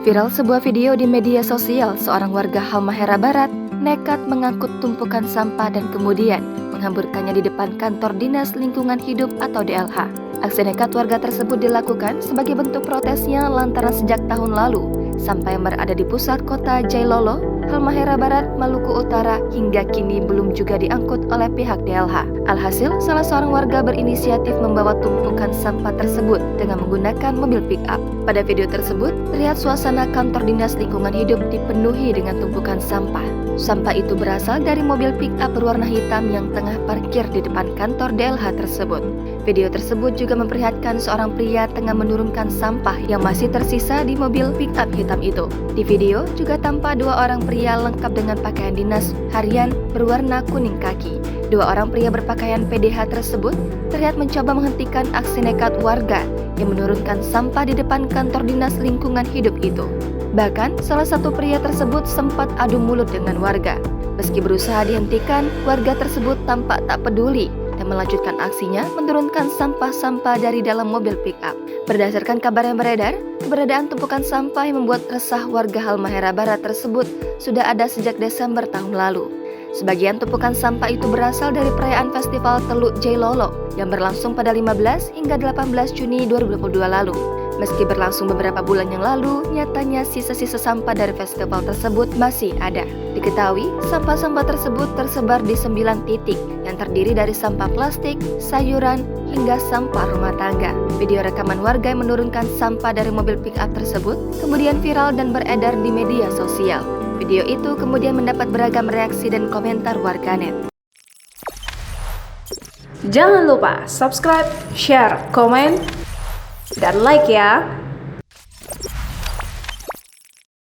Viral sebuah video di media sosial, seorang warga Halmahera Barat nekat mengangkut tumpukan sampah dan kemudian menghamburkannya di depan kantor Dinas Lingkungan Hidup atau DLH. Aksi nekat warga tersebut dilakukan sebagai bentuk protesnya lantaran sejak tahun lalu sampah yang berada di pusat kota Jailolo, Halmahera Barat, Maluku Utara hingga kini belum juga diangkut oleh pihak DLH. Alhasil, salah seorang warga berinisiatif membawa tumpukan sampah tersebut dengan menggunakan mobil pick-up. Pada video tersebut, terlihat suasana kantor Dinas Lingkungan Hidup dipenuhi dengan tumpukan sampah. Sampah itu berasal dari mobil pick-up berwarna hitam yang tengah parkir di depan kantor DLH tersebut. Video tersebut juga memperlihatkan seorang pria tengah menurunkan sampah yang masih tersisa di mobil pick-up hitam itu. Di video juga tampak dua orang pria lengkap dengan pakaian dinas harian berwarna kuning kaki. Dua orang pria berpakaian PDH tersebut terlihat mencoba menghentikan aksi nekat warga yang menurunkan sampah di depan kantor Dinas Lingkungan Hidup itu. Bahkan, salah satu pria tersebut sempat adu mulut dengan warga. Meski berusaha dihentikan, warga tersebut tampak tak peduli dan melanjutkan aksinya menurunkan sampah-sampah dari dalam mobil pick-up. Berdasarkan kabar yang beredar, keberadaan tumpukan sampah yang membuat resah warga Halmahera Barat tersebut sudah ada sejak Desember tahun lalu. Sebagian tumpukan sampah itu berasal dari perayaan Festival Teluk Jailolo yang berlangsung pada 15 hingga 18 Juni 2022 lalu. Meski berlangsung beberapa bulan yang lalu, nyatanya sisa-sisa sampah dari festival tersebut masih ada. Diketahui, sampah-sampah tersebut tersebar di 9 titik yang terdiri dari sampah plastik, sayuran, hingga sampah rumah tangga. Video rekaman warga yang menurunkan sampah dari mobil pick-up tersebut kemudian viral dan beredar di media sosial. Video itu kemudian mendapat beragam reaksi dan komentar warganet. Jangan lupa subscribe, share, komen, dan like ya.